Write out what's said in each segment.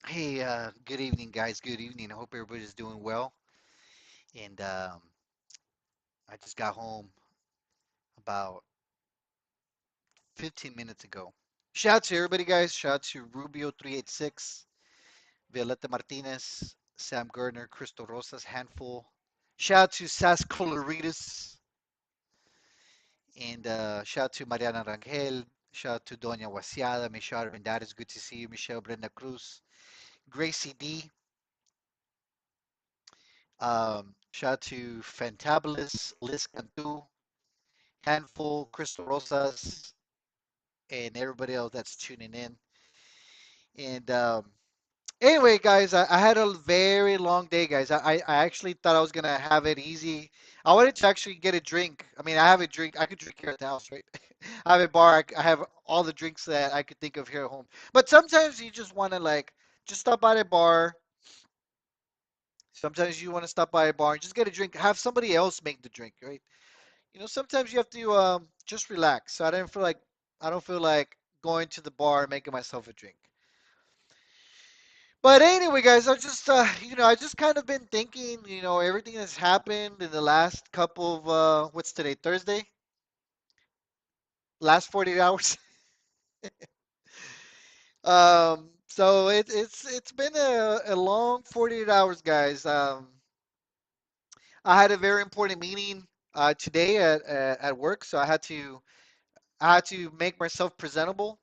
Hey, good evening, guys. Good evening. I hope everybody's doing well. And I just got home about 15 minutes ago. Shout out to everybody, guys. Shout out to Rubio386, Violeta Martinez, Sam Gardner, Crystal Rosas, Handful. Shout out to Sas Coloritas, and shout out to Mariana Rangel. Shout out to Doña Wasiada, Michelle Armendariz. Good to see you, Michelle Brenda Cruz, Gracie D. Shout out to Fantabulous, Liz Cantu, Handful, Crystal Rosas, and everybody else that's tuning in. And anyway, guys, I had a very long day, guys. I actually thought I was gonna have it easy. I wanted to actually get a drink. I mean, I have a drink. I could drink here at the house, right? I have a bar. I have all the drinks that I could think of here at home. But sometimes you just want to like just stop by a bar. Sometimes you want to stop by a bar and just get a drink. Have somebody else make the drink, right? Sometimes you have to just relax. So I don't feel like going to the bar and making myself a drink. But anyway, guys, I just kind of been thinking, everything that's happened in the last couple of what's today, Thursday, last 48 hours. So it's been a long 48 hours, guys. I had a very important meeting today at work, so I had to make myself presentable.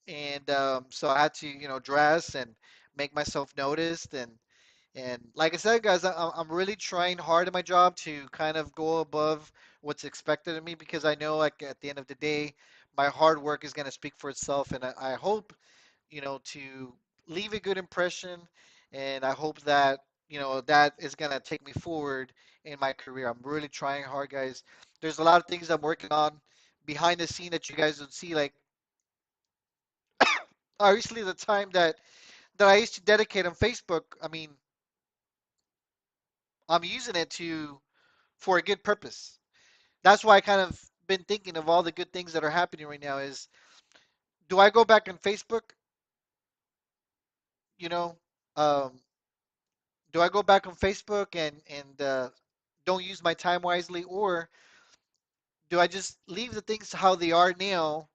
And so I had to, dress and make myself noticed. And like I said, guys, I'm really trying hard at my job to kind of go above what's expected of me because I know, like at the end of the day, my hard work is going to speak for itself, and I hope, to leave a good impression, and I hope that, that is going to take me forward in my career. I'm really trying hard, guys. There's a lot of things I'm working on behind the scene that you guys would see, like obviously the time that I used to dedicate on Facebook. I mean, I'm using it to for a good purpose. That's why I kind of been thinking of all the good things that are happening right now is do I go back on Facebook, you know, um, do I go back on Facebook and don't use my time wisely, or do I just leave the things how they are now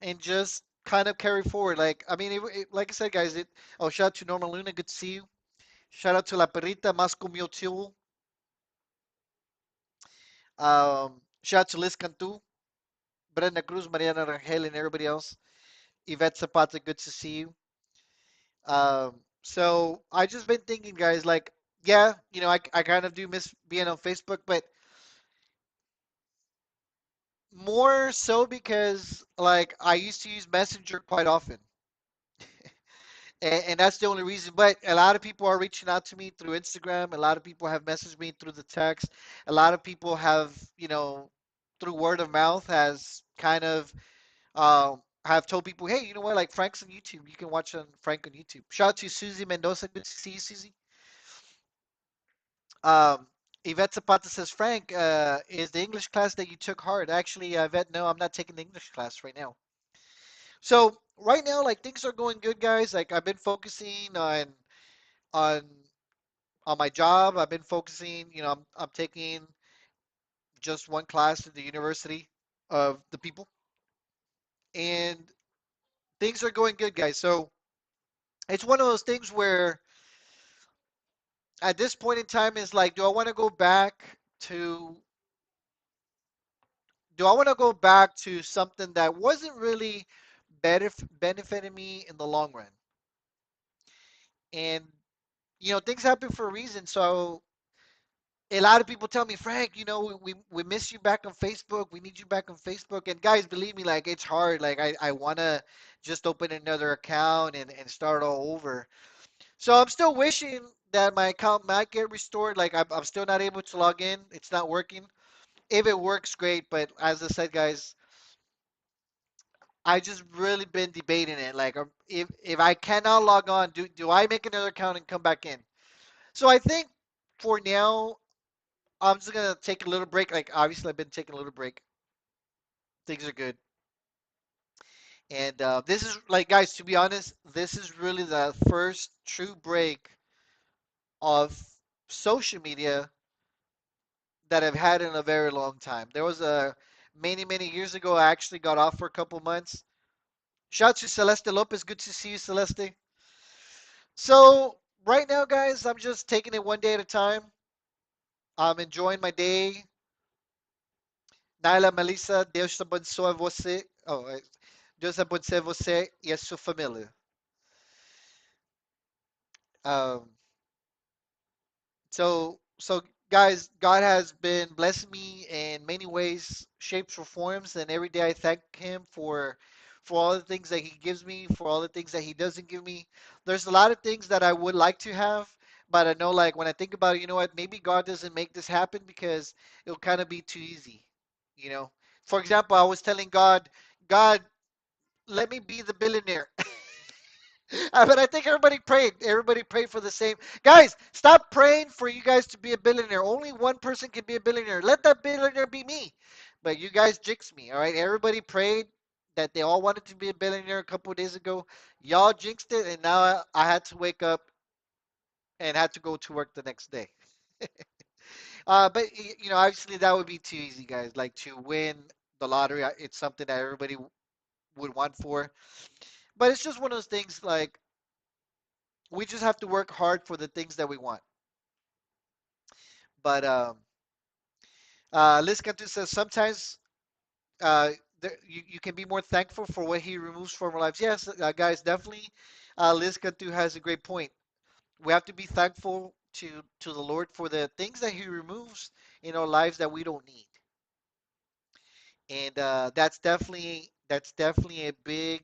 and just kind of carry forward? Like, I mean, like I said, guys, oh, shout out to Norma Luna, good to see you. Shout out to La Perrita, Mas Comió Too. Shout out to Liz Cantu, Brenda Cruz, Mariana Rangel, and everybody else. Yvette Zapata, good to see you. So I just been thinking, guys, like, yeah, I kind of do miss being on Facebook, but more so because like I used to use Messenger quite often, and that's the only reason. But a lot of people are reaching out to me through Instagram. A lot of people have messaged me through the text. A lot of people have, through word of mouth, has kind of have told people, hey, you know what, like Frank's on YouTube. You can watch on Frank on YouTube. Shout out to Susie Mendoza. Good to see you, Susie. Um, Yvette Zapata says, Frank, is the English class that you took hard? Actually, Yvette, no, I'm not taking the English class right now. So right now, like things are going good, guys. Like I've been focusing on on my job. I've been focusing, I'm taking just one class at the University of the People, and things are going good, guys. So it's one of those things where at this point in time is like, to do I want to go back to something that wasn't really benefiting me in the long run? And things happen for a reason. So a lot of people tell me, Frank, we miss you back on Facebook. We need you back on Facebook. And guys, believe me, like it's hard. Like I want to just open another account and start all over. So I'm still wishing that my account might get restored. Like I'm still not able to log in. It's not working. If it works, great. But as I said, guys, I just really been debating it. Like, if I cannot log on, do I make another account and come back in? So I think for now, I'm just gonna take a little break. Like, obviously, I've been taking a little break. Things are good, And this is like, guys, to be honest, this is really the first true break of social media that I've had in a very long time. There was a many years ago. I actually got off for a couple months. Shout out to Celeste Lopez. Good to see you, Celeste. So right now, guys, I'm just taking it one day at a time. I'm enjoying my day. Naila Melissa, Deus abençoe você. Oh, Deus abençoe você e a sua família. Um, so guys, God has been blessing me in many ways, shapes, or forms, and every day I thank Him for all the things that He gives me, for all the things that He doesn't give me. There's a lot of things that I would like to have, but I know like when I think about it, you know what? Maybe God doesn't make this happen because it'll kind of be too easy, you know. For example, I was telling God, God, let me be the billionaire. But I think everybody prayed. Everybody prayed for the same. Guys, stop praying for you guys to be a billionaire. Only one person can be a billionaire. Let that billionaire be me. But you guys jinxed me. All right. Everybody prayed that they all wanted to be a billionaire a couple of days ago. Y'all jinxed it, and now I had to wake up and had to go to work the next day. But you know, obviously that would be too easy, guys. Like to win the lottery, it's something that everybody would want for. But it's just one of those things. Like we just have to work hard for the things that we want. But Liz Cantu says sometimes uh, you can be more thankful for what he removes from our lives. Yes, guys, definitely. Liz Cantu has a great point. We have to be thankful to the Lord for the things that He removes in our lives that we don't need, and that's definitely a big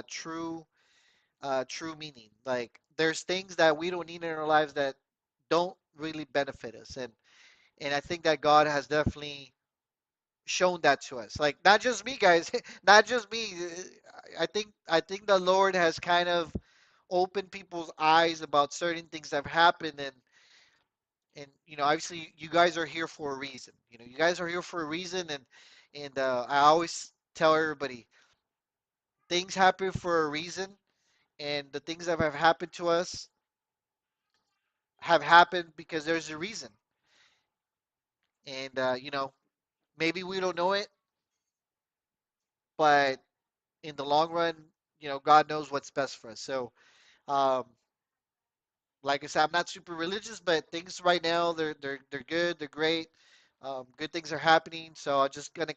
true meaning. Like there's things that we don't need in our lives that don't really benefit us, and I think that God has definitely shown that to us. Like not just me, guys, not just me. I think the Lord has kind of opened people's eyes about certain things that have happened, and you know, obviously, you guys are here for a reason. You know, you guys are here for a reason, and I always tell everybody things happen for a reason, and the things that have happened to us have happened because there's a reason, and you know, maybe we don't know it, but in the long run, you know, God knows what's best for us. So, um, like I said, I'm not super religious, but things right now they're good, they're great. Good things are happening, so I'm gonna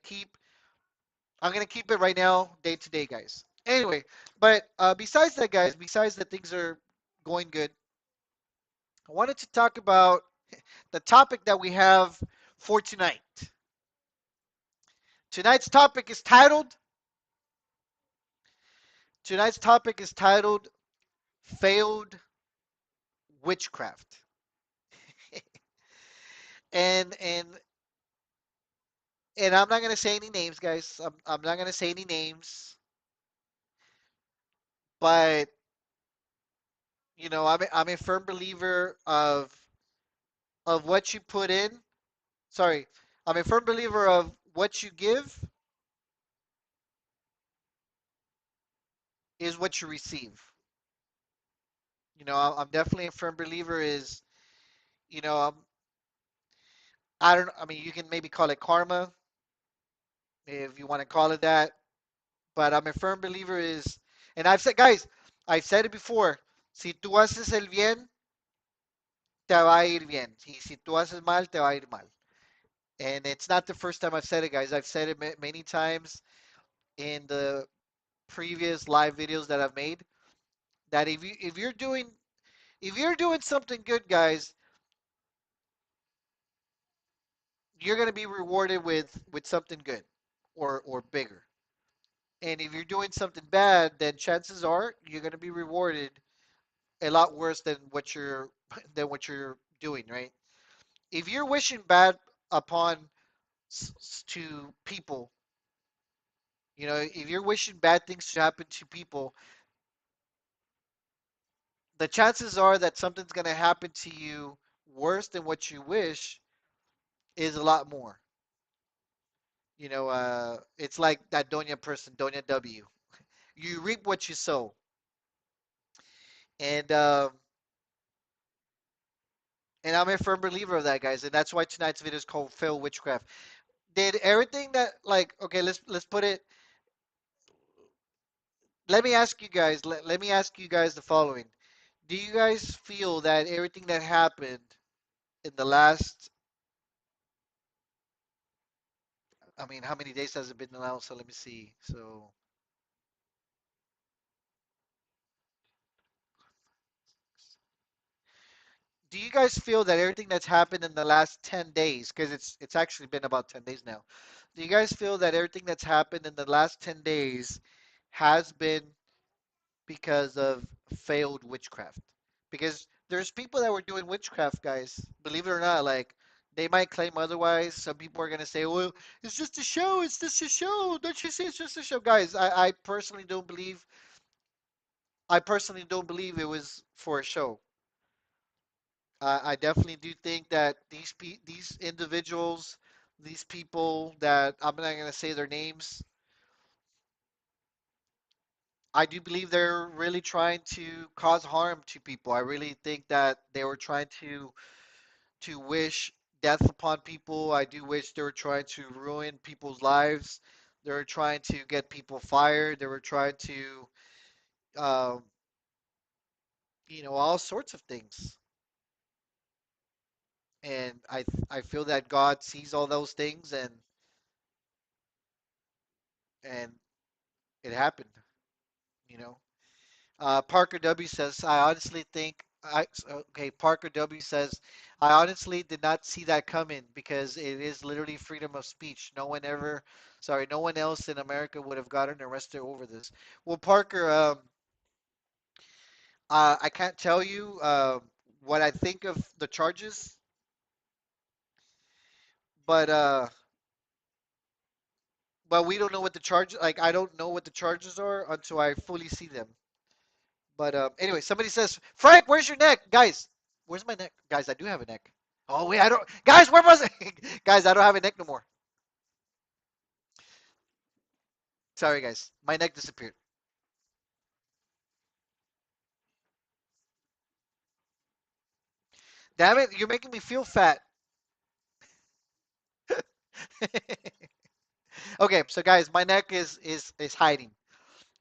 keep it right now, day to day, guys. Anyway, but besides that, guys, besides that things are going good, I wanted to talk about the topic that we have for tonight. Tonight's topic is titled. Tonight's topic is titled "Failed Witchcraft." And and I'm not gonna say any names, guys. I'm not gonna say any names, but you know, I'm a firm believer of what you put in. Sorry, I'm a firm believer of what you give is what you receive. You know, I'm definitely a firm believer is, you know, I don't, I mean, you can maybe call it karma if you want to call it that, but I'm a firm believer is, and I've said, guys, I've said it before. Si tú haces el bien, te va a ir bien. Y si tú haces mal, te va a ir mal. And it's not the first time I've said it, guys. I've said it many times in the previous live videos that I've made. That if you're doing something good, guys, you're gonna be rewarded with something good or bigger. And if you're doing something bad, then chances are you're gonna be rewarded a lot worse than what you're doing, right? If you're wishing bad upon to people, you know, if you're wishing bad things to happen to people, the chances are that something's gonna happen to you worse than what you wish is a lot more. It's like that Doña person, Doña W. You reap what you sow, and I'm a firm believer of that, guys, and that's why tonight's video is called "Fail Witchcraft." Did everything that like okay, let's put it. Let me ask you guys. Let me ask you guys the following: do you guys feel that everything that happened in the last, I mean, how many days has it been now? So let me see. So, do you guys feel that everything that's happened in the last 10 days, because it's actually been about 10 days now, do you guys feel that everything that's happened in the last 10 days has been because of failed witchcraft? Because there's people that were doing witchcraft, guys, believe it or not, like they might claim otherwise. Some people are gonna say, well, it's just a show, it's just a show. Don't you see it's just a show? Guys, I personally don't believe it was for a show. I definitely do think that these individuals, these people that I'm not gonna say their names, I do believe they're really trying to cause harm to people. I really think that they were trying to wish death upon people. I do wish they were trying to ruin people's lives. They were trying to get people fired. They were trying to, um, all sorts of things. And I feel that God sees all those things, and it happened. You know. Parker W says, I honestly think, okay, Parker W says, I honestly did not see that coming because it is literally freedom of speech. No one else in America would have gotten arrested over this. Well, Parker, I can't tell you what I think of the charges, but we don't know what the charge. Like, I don't know what the charges are until I fully see them. But anyway, somebody says, Frank, where's your neck? Guys, where's my neck? Guys, I do have a neck. Oh, wait, I don't. Guys, where was it? Guys, I don't have a neck no more. Sorry, guys. My neck disappeared. Damn it, you're making me feel fat. Okay, so guys, my neck is hiding.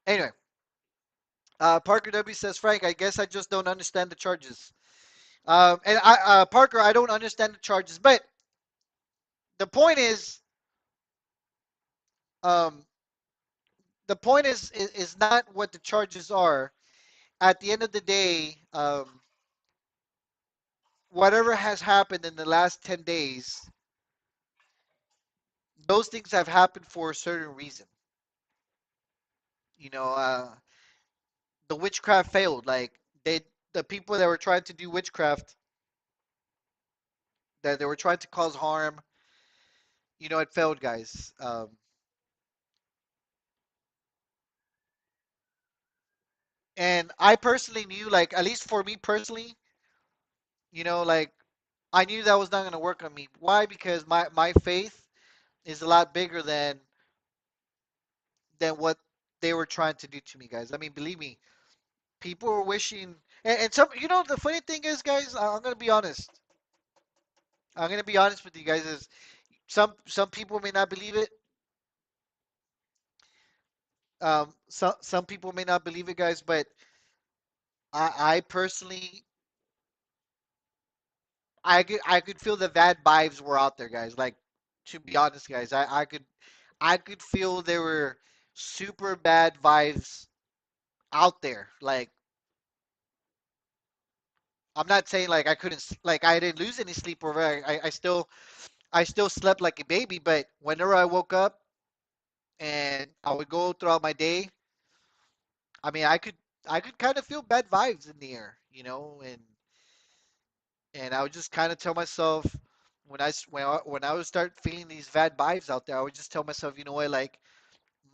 Anyway, Parker W says, Frank, I guess I just don't understand the charges. Parker, I don't understand the charges, but the point is, um, is not what the charges are. At the end of the day, whatever has happened in the last 10 days, those things have happened for a certain reason. You know, the witchcraft failed. Like the people that were trying to do witchcraft, that they were trying to cause harm, it failed, guys. And I personally knew, like, at least for me personally, like, I knew that was not going to work on me. Why? Because my faith is a lot bigger than what they were trying to do to me, guys. I mean, believe me, people were wishing, and some, the funny thing is, guys, I'm gonna be honest. I'm gonna be honest with you guys. Is some people may not believe it. Some people may not believe it, guys. But I personally, I could feel the bad vibes were out there, guys. Like, to be honest, guys, I could feel there were super bad vibes out there. Like, I'm not saying like I couldn't, like I didn't lose any sleep over. I still slept like a baby. But whenever I woke up and I would go throughout my day, I mean, I could kind of feel bad vibes in the air, and I would just kind of tell myself when I would start feeling these bad vibes out there, I would just tell myself, you know what, like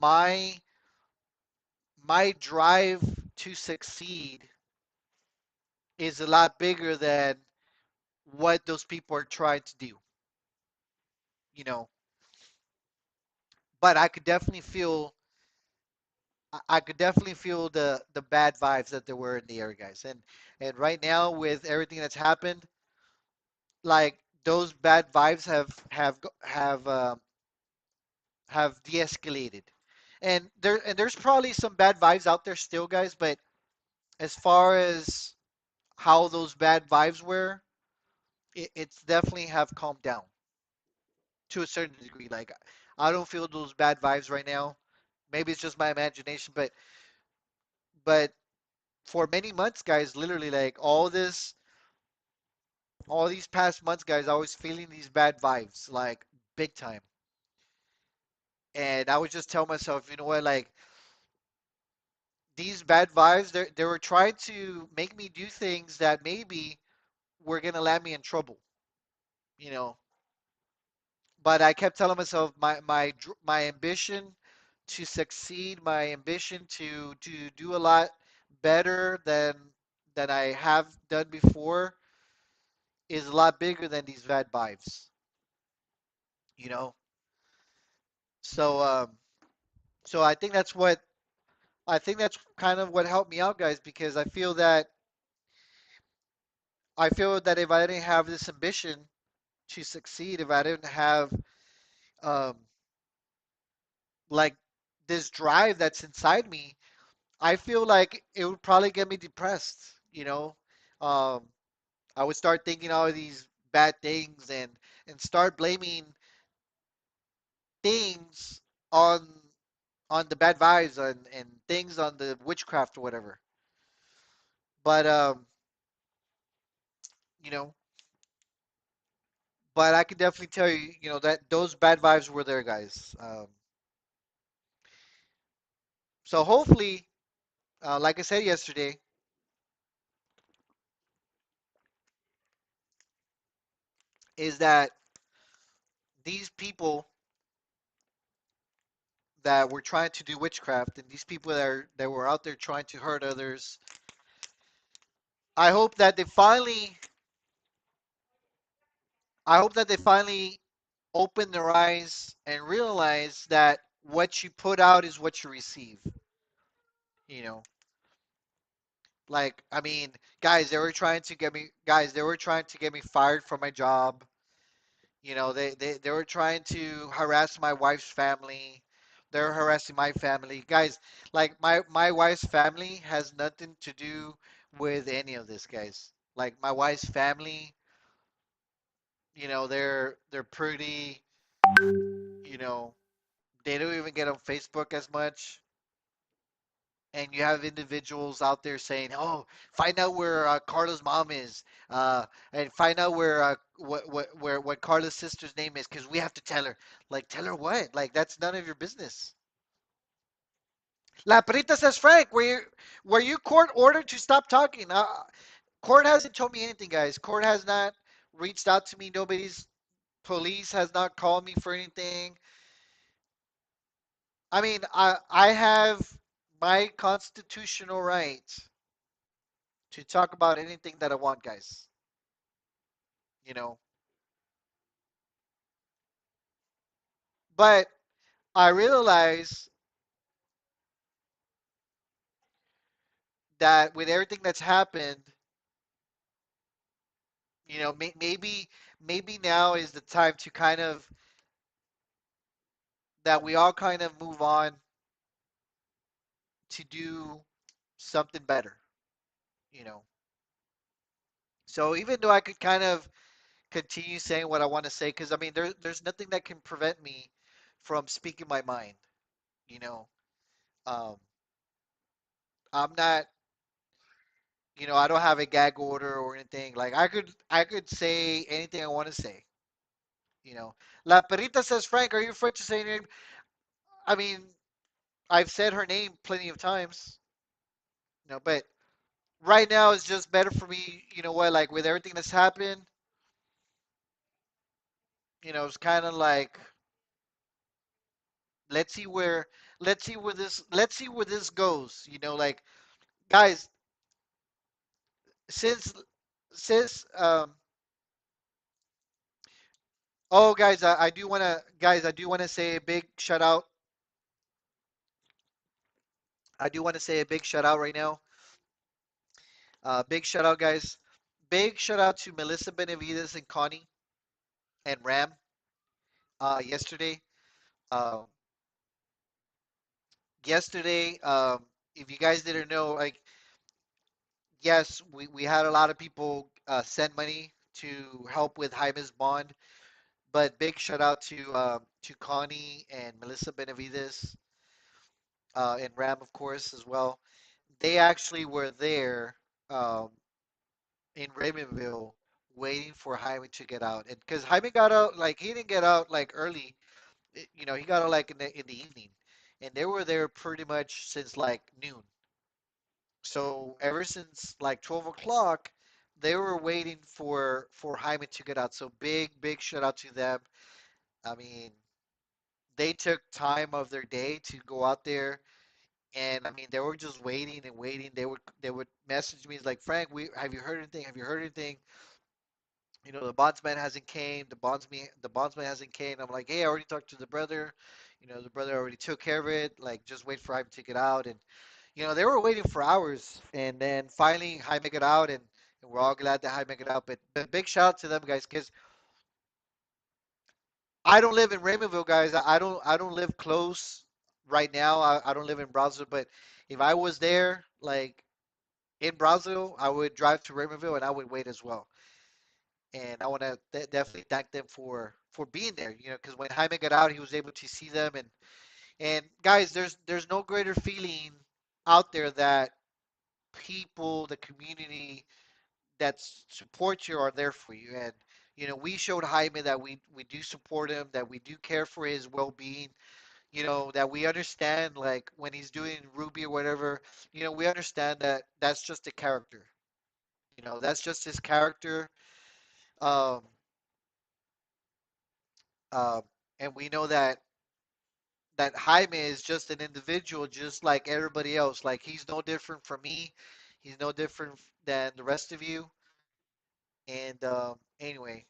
my my drive to succeed is a lot bigger than what those people are trying to do, you know. but I could definitely feel the bad vibes that there were in the air, guys. And right now with everything that's happened, like those bad vibes have de-escalated. And there's probably some bad vibes out there still, guys, but as far as how those bad vibes were, it's definitely have calmed down to a certain degree. Like I don't feel those bad vibes right now. Maybe it's just my imagination, but for many months, guys, literally like all these past months, guys, I was feeling these bad vibes, like big time. And I would just tell myself, you know what, like these bad vibes, they were trying to make me do things that maybe were gonna land me in trouble, you know. But I kept telling myself my ambition to succeed, my ambition to do a lot better than I have done before is a lot bigger than these bad vibes, you know. So so I think that's kind of what helped me out, guys, because I feel that if I didn't have this ambition to succeed, if I didn't have um, like this drive that's inside me, I feel like it would probably get me depressed. You know, um, I would start thinking all of these bad things and start blaming things on on the bad vibes and things on the witchcraft or whatever. But you know, but I can definitely tell you, you know, that those bad vibes were there, guys. So hopefully, like I said yesterday, is that these people that were trying to do witchcraft and these people that were out there trying to hurt others, I hope that I hope that they finally open their eyes and realize that what you put out is what you receive. You know, like I mean, guys, they were trying to get me fired from my job. You know, they were trying to harass my wife's family. They're harassing my family. Guys, like my wife's family has nothing to do with any of this, guys. Like my wife's family, you know, they're pretty, you know, they don't even get on Facebook as much. And you have individuals out there saying, "Oh, find out where Carla's mom is, and find out where what Carla's sister's name is, because we have to tell her." Like, tell her what? Like, that's none of your business. La Perita says, Frank, were you court ordered to stop talking? Court hasn't told me anything, guys. Court has not reached out to me. Nobody's police has not called me for anything. I mean, I have my constitutional right to talk about anything that I want, guys. You know, but I realize that with everything that's happened, you know, maybe now is the time to kind of that we all kind of move on to do something better. You know, so even though I could kind of continue saying what I want to say, because I mean, there's nothing that can prevent me from speaking my mind. You know, um, I'm not, you know, I don't have a gag order or anything. Like I could say anything I want to say. You know, La Perita says, Frank, are you afraid to say your name? I mean, I've said her name plenty of times. You know, but right now it's just better for me. You know what? Like with everything that's happened, you know, it's kind of like let's see where let's see where this goes. You know, like guys, since since oh guys, I do want to guys, I do want to say a big shout out I do want to say a big shout out right now. Big shout out, guys. Big shout out to Melissa Benavides and Connie and Ram yesterday. Um, yesterday, if you guys didn't know, like, yes, we had a lot of people send money to help with Jaime's bond, but big shout out to Connie and Melissa Benavides and Ram, of course, as well. They actually were there um, in Raymondville waiting for Jaime to get out, and because Jaime got out, like he didn't get out like early, he got out like in the evening, and they were there pretty much since like noon. So ever since like 12 o'clock, they were waiting for Hyman to get out. So big shout out to them. I mean, they took time of their day to go out there, and I mean, they were just waiting and waiting. They would message me like, Frank, we have you heard anything? Have you heard anything? The bondsman hasn't came. The bondsman hasn't came. I'm like, hey, I already talked to the brother. The brother already took care of it. Like, just wait for him to get out. And they were waiting for hours, and then finally Jaime got out, and we're all glad that Jaime got out. But big shout out to them guys, because I don't live in Raymondville, guys. I don't live close right now. I don't live in Brownsville, but if I was there, like in Brownsville, I would drive to Raymondville and I would wait as well. And I want to definitely thank them for being there. Because when Jaime got out, he was able to see them, and guys, there's no greater feeling out there that people, the community that support you are there for you. And we showed Jaime that we do support him, that we do care for his well-being. That we understand, like when he's doing Ruby or whatever. We understand that that's just a character. That's just his character. Um, um, and we know that Jaime is just an individual, just like everybody else. Like he's no different from me. He's no different than the rest of you. And anyway,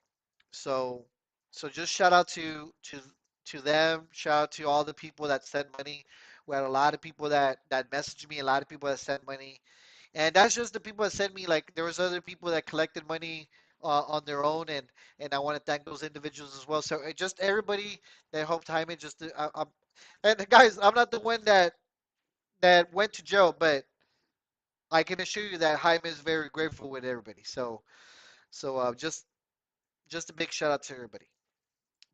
so just shout out to them. Shout out to all the people that sent money. We had a lot of people that messaged me. A lot of people that sent money, and that's just the people that sent me. Like there was other people that collected money on their own, and I want to thank those individuals as well. So just everybody that helped Jaime. And guys, I'm not the one that went to jail, but I can assure you that Jaime is very grateful with everybody. So just a big shout out to everybody.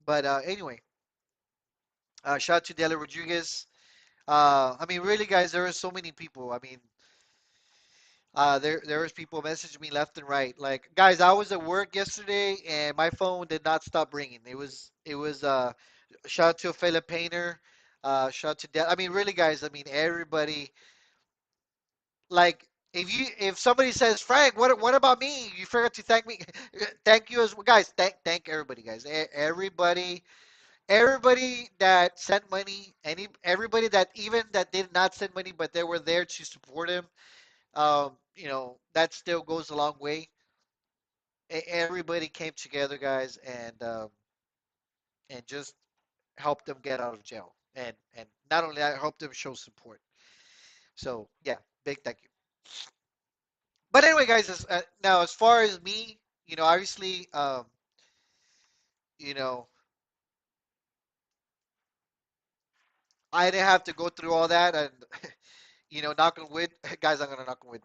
But anyway, shout out to Dela Rodriguez. I mean, really, guys, there are so many people. I mean, there was people messaging me left and right. Like, guys, I was at work yesterday and my phone did not stop ringing. It was shout out to Ophelia Painter. Shout out to Del. I mean, really, guys. I mean, everybody. Like, if somebody says, Frank, what about me? You forgot to thank me. Thank you as well, guys. Thank everybody, guys. Everybody that sent money, everybody that even that did not send money, but they were there to support him. That still goes a long way. Everybody came together, guys, and just helped them get out of jail, and not only that, helped them show support. So yeah, big thank you. But anyway, guys, now as far as me, obviously, you know, I didn't have to go through all that, and knock on wood, guys, I'm gonna knock on wood.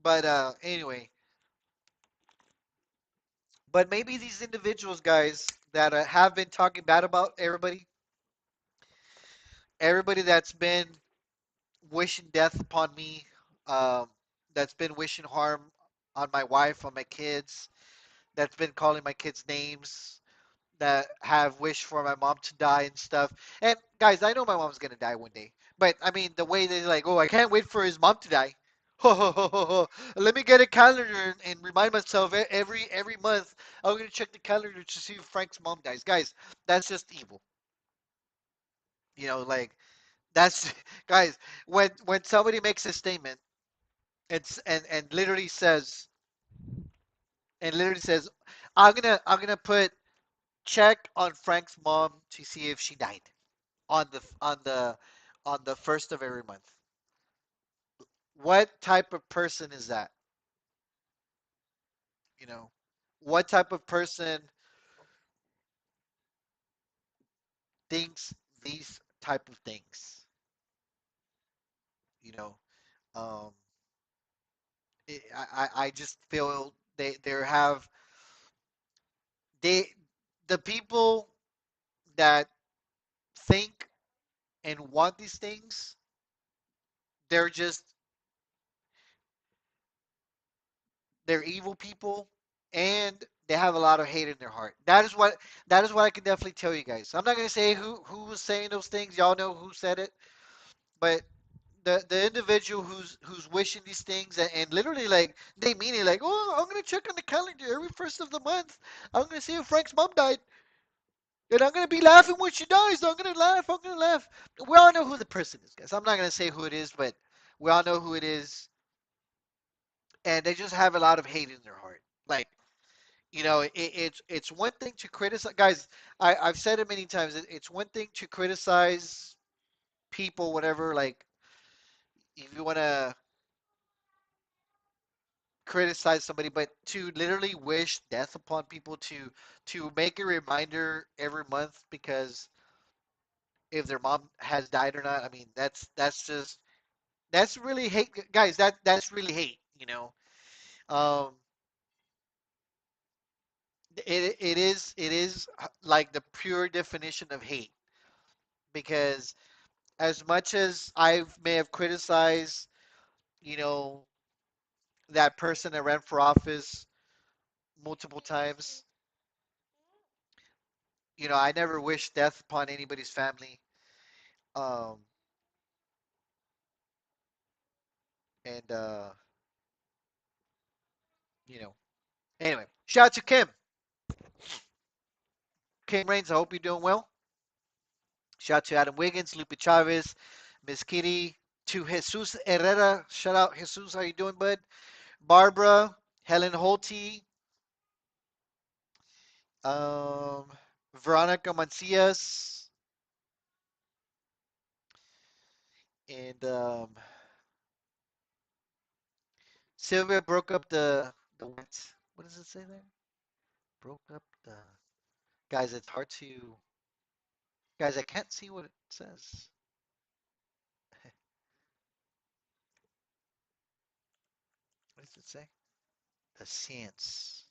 But anyway, but maybe these individuals, guys, that have been talking bad about everybody that's been wishing death upon me, um, that's been wishing harm on my wife, on my kids, that's been calling my kids names, that have wished for my mom to die and stuff. And guys, I know my mom's gonna die one day, but I mean the way they're like, oh, I can't wait for his mom to die. Ho, ho, ho, ho, ho. Let me get a calendar and remind myself every month I'm gonna check the calendar to see if Frank's mom dies. Guys, that's just evil. Like that's guys, when somebody makes a statement and literally says, I'm gonna put check on Frank's mom to see if she died on the on the first of every month. What type of person is that? You know, what type of person thinks these type of things? You know, um, I just feel they have they the people that think and want these things, they're just they're evil people, and they have a lot of hate in their heart. That is what I can definitely tell you guys. I'm not gonna say who was saying those things. Y'all know who said it, but the individual who's wishing these things, and literally like they mean it, like, oh, I'm gonna check on the calendar every first of the month. I'm gonna see if Frank's mom died, and I'm gonna be laughing when she dies. I'm gonna laugh. I'm gonna laugh. We all know who the person is, guys. I'm not gonna say who it is, but we all know who it is, and they just have a lot of hate in their heart. Like, it's one thing to criticize, guys. I've said it many times. It's one thing to criticize people, whatever. Like, if you want to criticize somebody, but to literally wish death upon people, to make a reminder every month because if their mom has died or not. I mean, that's really hate, guys. That's really hate. Um, it is like the pure definition of hate because as much as I may have criticized, you know, that person that ran for office multiple times, I never wished death upon anybody's family. Um, and you know, anyway, shout out to Kim Rains. I hope you're doing well. Shout out to Adam Wiggins, Lupe Chavez, Miss Kitty, to Jesus Herrera. Shout out Jesus. How you doing, bud? Barbara, Helen Holte, um, Veronica Mancias, and Sylvia broke up the what does it say there? Broke up the guys. It's hard to guys. I can't see what it says. What does it say? The science.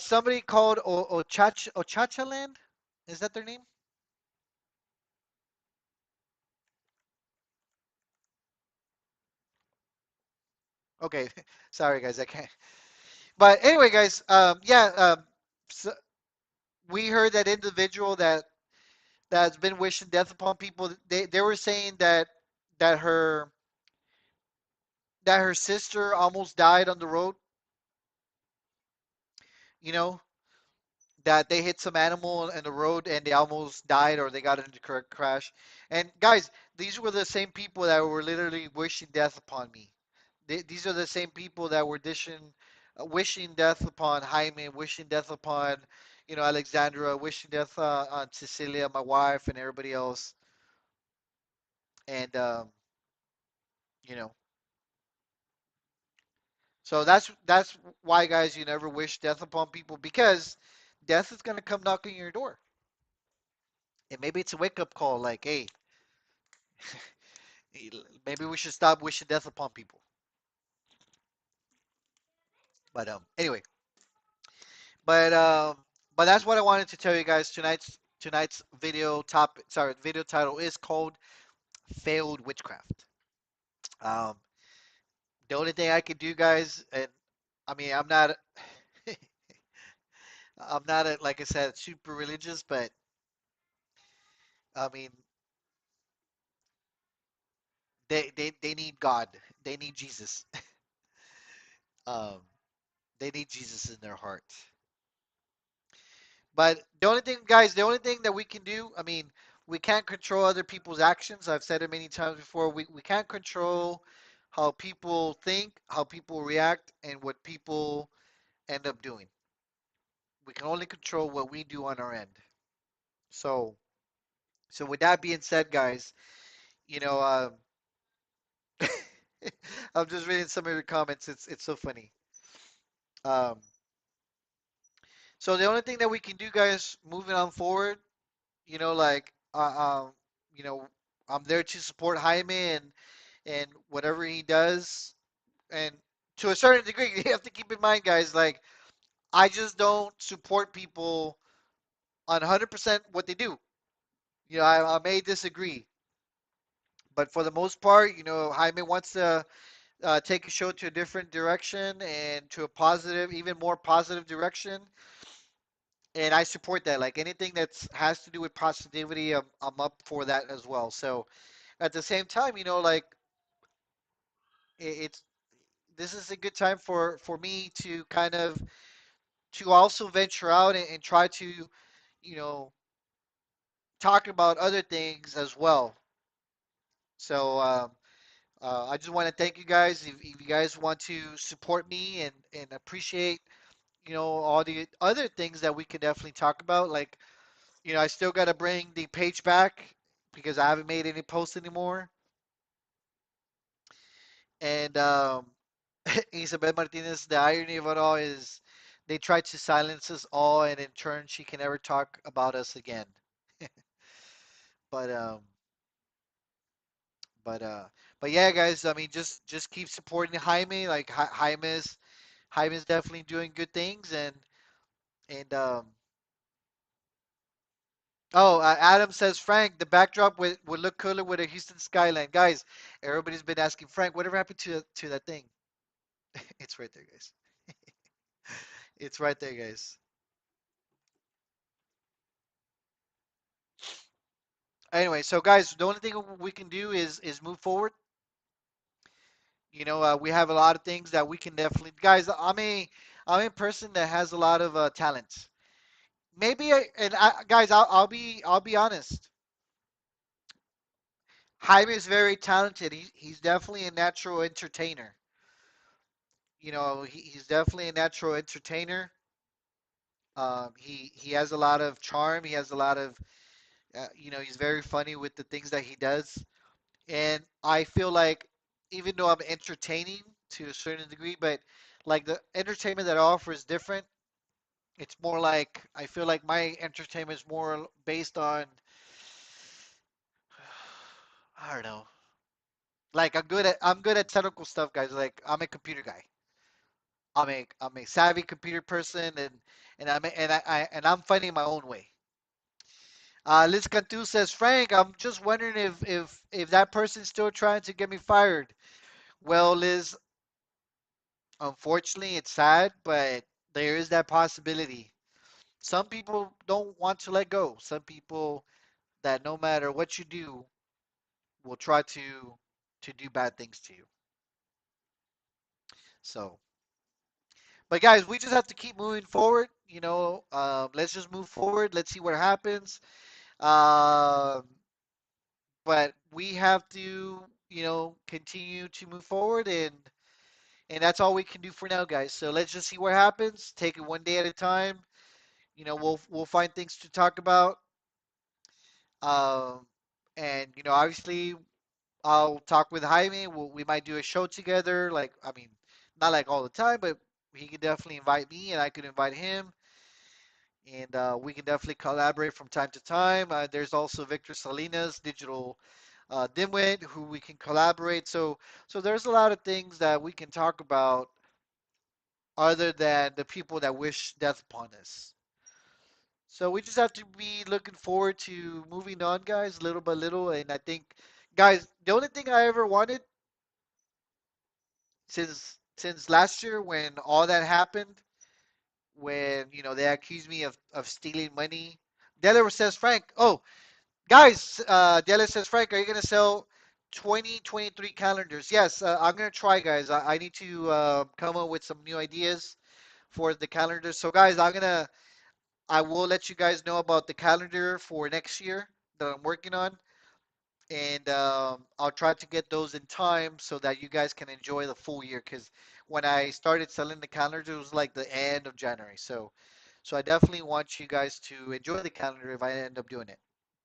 Somebody called Ochacha Land. Is that their name? Okay, sorry guys, I can't. But anyway, guys, yeah, so we heard that individual that's been wishing death upon people. They were saying that her that her sister almost died on the road. You know, that they hit some animal in the road and they almost died or they got into a crash. And guys, these were the same people that were literally wishing death upon me. These are the same people that were wishing death upon Jaime, wishing death upon, Alexandra, wishing death on Cecilia, my wife, and everybody else. And you know, so that's why, guys, you never wish death upon people because death is gonna come knocking your door. And maybe it's a wake up call, like, hey, maybe we should stop wishing death upon people. But anyway, but um, but that's what I wanted to tell you guys. Tonight's video title is called "Failed Witchcraft." Um, the only thing I can do, guys, and I mean, I'm not like I said, super religious, but I mean, they need God, they need Jesus, um, they need Jesus in their heart. But the only thing that we can do, I mean, we can't control other people's actions. I've said it many times before. We can't control how people think, how people react, and what people end up doing. We can only control what we do on our end. So, So with that being said, guys, you know, I'm just reading some of your comments. It's so funny. Um, so the only thing that we can do, guys, moving on forward, like you know, I'm there to support Jaime and whatever he does, and to a certain degree, you have to keep in mind, guys, like I just don't support people on 100% what they do. I may disagree, but for the most part, Jaime wants to take a show to a different direction and to a positive, even more positive direction. And I support that. Like anything that's has to do with positivity, I'm up for that as well. So at the same time, like it's this is a good time for me to kind of to also venture out and try to, you know, talk about other things as well. So I just want to thank you guys. If you guys want to support me and appreciate, all the other things that we can definitely talk about. Like, I still got to bring the page back because I haven't made any posts anymore. And Isabel Martinez, the irony of it all is they tried to silence us all, and in turn, she can never talk about us again. But but uh, but yeah, guys. I mean, just keep supporting Jaime. Like Jaime's definitely doing good things, and oh, Adam says Frank, the backdrop would look cooler with a Houston skyline. Guys, everybody's been asking Frank, whatever happened to that thing? It's right there, guys. It's right there, guys. Anyway, so guys, the only thing we can do is move forward. We have a lot of things that we can definitely. Guys, I'm a person that has a lot of talents. Maybe, guys, I'll be honest. Jaime is very talented. He's definitely a natural entertainer. He's definitely a natural entertainer. He has a lot of charm. He has a lot of, he's very funny with the things that he does. And I feel like even though I'm entertaining to a certain degree, but like the entertainment that I offer is different. It's more like I feel like my entertainment is more based on I don't know. Like I'm good at technical stuff, guys. Like I'm a computer guy. I'm a savvy computer person, and I'm finding my own way. Liz Cantu says, Frank, I'm just wondering if that person's still trying to get me fired. Well, Liz, unfortunately, it's sad, but there is that possibility. Some people don't want to let go. Some people that no matter what you do will try to do bad things to you. So, but guys, we just have to keep moving forward. Let's just move forward. Let's see what happens. Um, but we have to, continue to move forward, and that's all we can do for now, guys. So let's just see what happens. Take it one day at a time. We'll find things to talk about. Um, and obviously, I'll talk with Jaime. We might do a show together. Like, I mean, not like all the time, but he could definitely invite me, and I could invite him, and we can definitely collaborate from time to time. There's also Victor Salinas, digital dimwit, who we can collaborate. So there's a lot of things that we can talk about other than the people that wish death upon us. So we just have to be looking forward to moving on, guys, little by little. And I think, guys, the only thing I ever wanted since last year when all that happened, when they accused me of stealing money. Deller says, Frank, oh, guys, Deller says, Frank, are you gonna sell 2023 calendars? Yes, I'm gonna try, guys. I need to come up with some new ideas for the calendar. So, guys, I will let you guys know about the calendar for next year that I'm working on, and I'll try to get those in time so that you guys can enjoy the full year. Because when I started selling the calendar, it was like the end of January. So I definitely want you guys to enjoy the calendar if I end up doing it.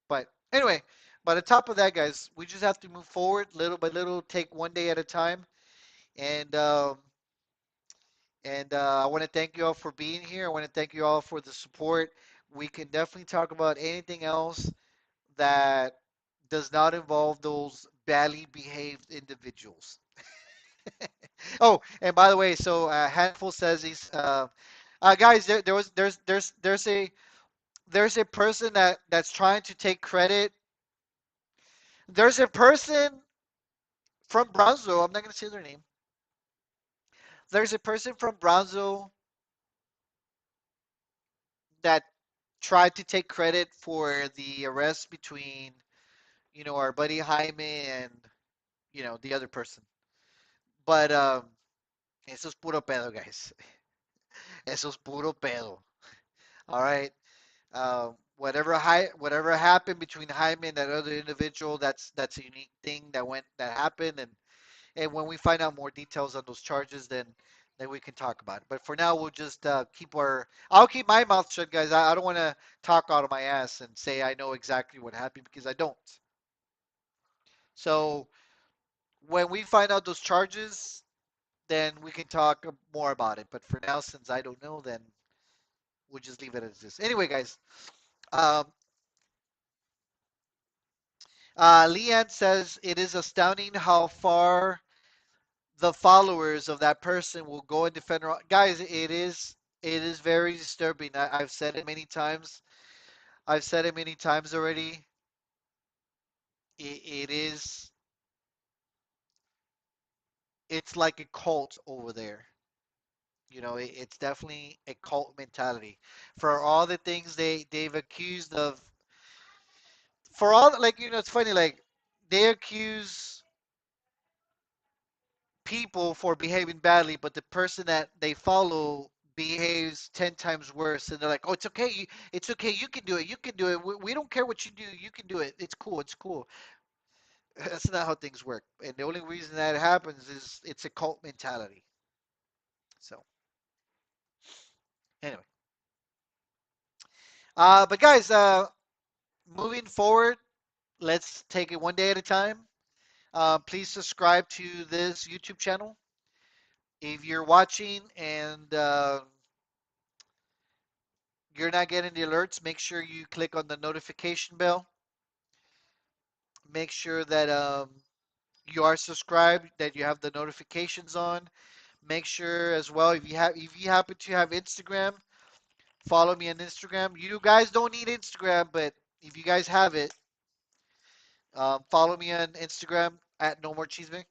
But Anyway, but on top of that, guys, we just have to move forward little by little, take one day at a time. And I want to thank you all for being here. I want to thank you all for the support. We can definitely talk about anything else that does not involve those badly behaved individuals. Oh, and by the way, so Handful says guys, there's a person that's trying to take credit. There's a person from Brownsville. I'm not gonna say their name. There's a person from Brownsville that tried to take credit for the arrest between, our buddy Jaime and, the other person. But eso es puro pedo, guys. Eso es puro pedo. All right. Whatever happened between Jaime and that other individual, that's a unique thing that happened, and when we find out more details on those charges, then we can talk about it. But for now, we'll just I'll keep my mouth shut, guys. I don't want to talk out of my ass and say I know exactly what happened because I don't. So when we find out those charges, then we can talk more about it. But for now, since I don't know, then we'll just leave it as this. Anyway, guys, um, Leanne says it is astounding how far the followers of that person will go and defend her. Guys, it is very disturbing. I've said it many times. I've said it many times already. It is it's like a cult over there. It's definitely a cult mentality for all the things they've accused of. For all, like, it's funny, like they accuse people for behaving badly, but the person that they follow behaves 10 times worse. And they're like, oh, it's okay. It's okay. You can do it. You can do it. We don't care what you do. You can do it. It's cool. It's cool. That's not how things work. And the only reason that happens is it's a cult mentality. So, anyway. But guys, moving forward, let's take it one day at a time. Please subscribe to this YouTube channel. If you're watching and you're not getting the alerts, make sure you click on the notification bell. Make sure that you are subscribed, that you have the notifications on. Make sure as well if you happen to have Instagram, follow me on Instagram. You guys don't need Instagram, but if you guys have it, follow me on Instagram at No More Cheeseman,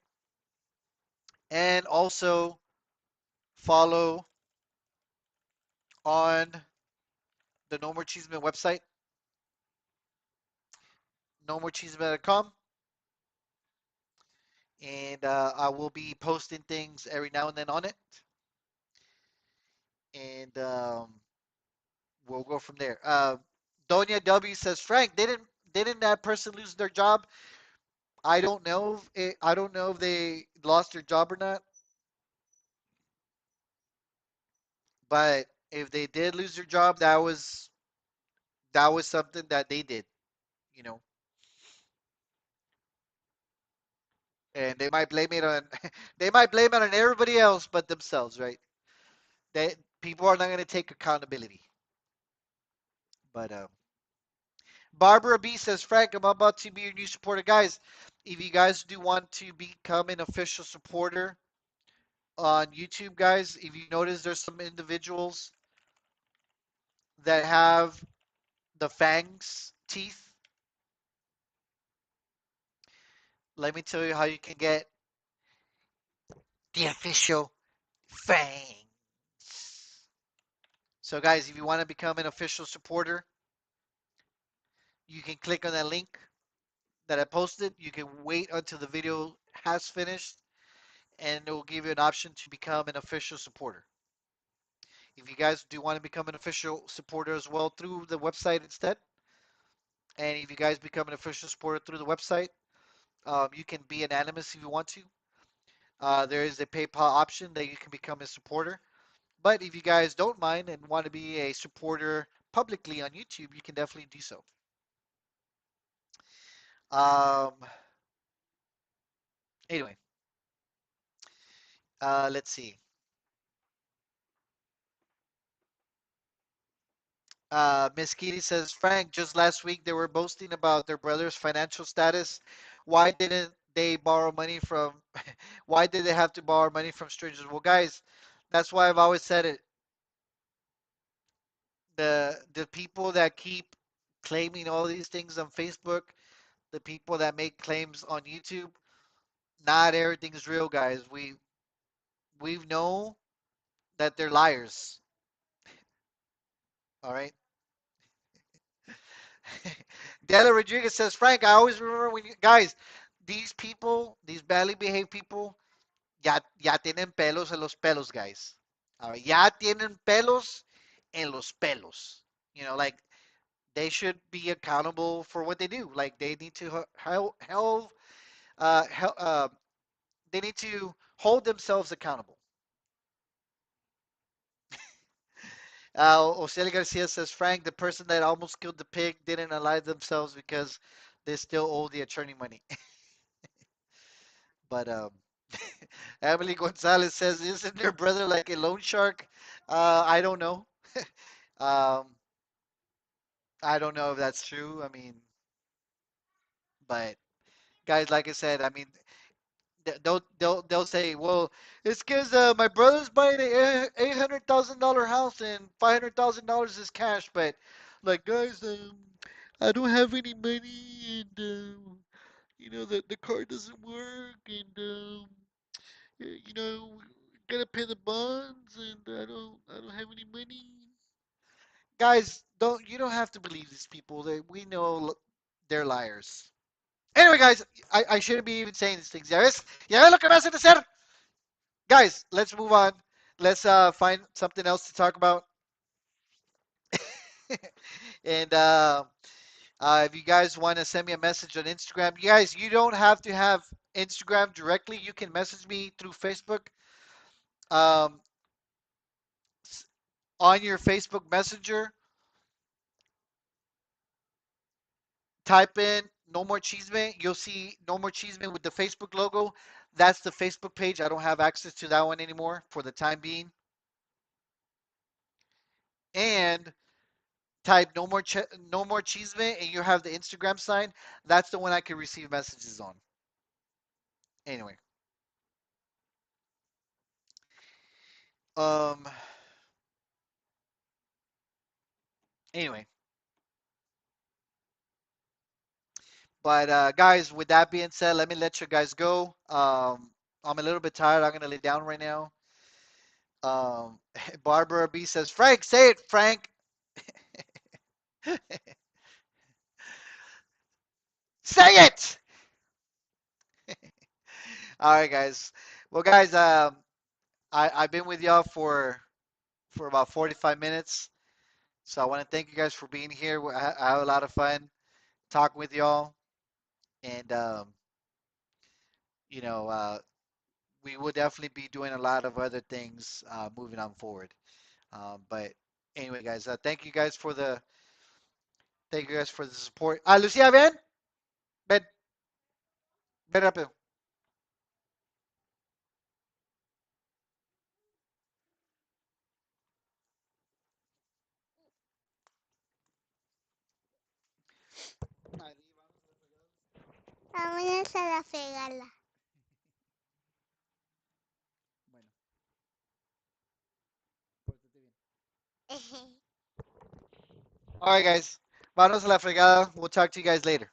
and also follow on the No More Cheeseman website, nomorecheeseman.com, and I will be posting things every now and then on it, and we'll go from there. Donya W says, Frank, didn't that person lose their job? I don't know if they lost their job or not, but if they did lose their job, that was something that they did, you know, and they might blame it on they might blame it on everybody else but themselves, right? They People are not going to take accountability. But Barbara B says, Frank, I'm about to be your new supporter, guys. If you guys do want to become an official supporter on YouTube, guys, if you notice there's some individuals that have the fangs teeth, let me tell you how you can get the official fangs. So, guys, if you want to become an official supporter, you can click on that link that I posted. You can wait until the video has finished, and it will give you an option to become an official supporter. If you guys do want to become an official supporter as well through the website instead, and if you guys become an official supporter through the website, you can be anonymous if you want to. There is a PayPal option that you can become a supporter. But if you guys don't mind and want to be a supporter publicly on YouTube, you can definitely do so. Um, anyway, let's see. Miss Kitty says, Frank, just last week they were boasting about their brother's financial status. Why didn't they borrow money from, why did they have to borrow money from strangers? Well, guys, that's why I've always said it. The people that keep claiming all these things on Facebook, the people that make claims on YouTube, not everything is real, guys. We know that they're liars. All right. Della Rodriguez says, Frank, I always remember when you guys, these people, these badly behaved people, ya tienen pelos en los pelos, guys. All right, ya tienen pelos en los pelos. You know, like they should be accountable for what they do. Like they need to help, help, they need to hold themselves accountable. Ocelia Garcia says, Frank, the person that almost killed the pig didn't ally themselves because they still owe the attorney money. But Emily Gonzalez says, isn't their brother like a loan shark? I don't know. um, I don't know if that's true. I mean, but guys, like I said, I mean, they'll say, well, it's because my brother's buying a $800,000 house and $500,000 is cash. But like, guys, I don't have any money, and you know the car doesn't work, and you know, gotta pay the bonds, and I don't have any money. Guys, don't have to believe these people. We know they're liars. Anyway, guys, I shouldn't be even saying these things. Ya ves lo que me hacen hacer. Guys, let's move on. Let's find something else to talk about. And if you guys want to send me a message on Instagram, you guys, you don't have to have Instagram directly. You can message me through Facebook. Um, on your Facebook Messenger, type in No More Cheeseman. You'll see No More Cheeseman with the Facebook logo. That's the Facebook page. I don't have access to that one anymore for the time being. And type No More Cheeseman, and you have the Instagram sign. That's the one I can receive messages on. Anyway, um, anyway, but guys, with that being said, let me let you guys go. I'm a little bit tired. I'm gonna lay down right now. Um, Barbara B says, Frank, say it, Frank. Say it. All right, guys. Well, guys, I've been with y'all for about 45 minutes. So I want to thank you guys for being here. I have a lot of fun talking with y'all, and you know, we will definitely be doing a lot of other things moving on forward. But anyway, guys, thank you guys for the support. Lucia, ven, ven rápido. Vámonos a la fregala. Bueno, pórtate bien. All right, guys. Vámonos a la fregada. We'll talk to you guys later.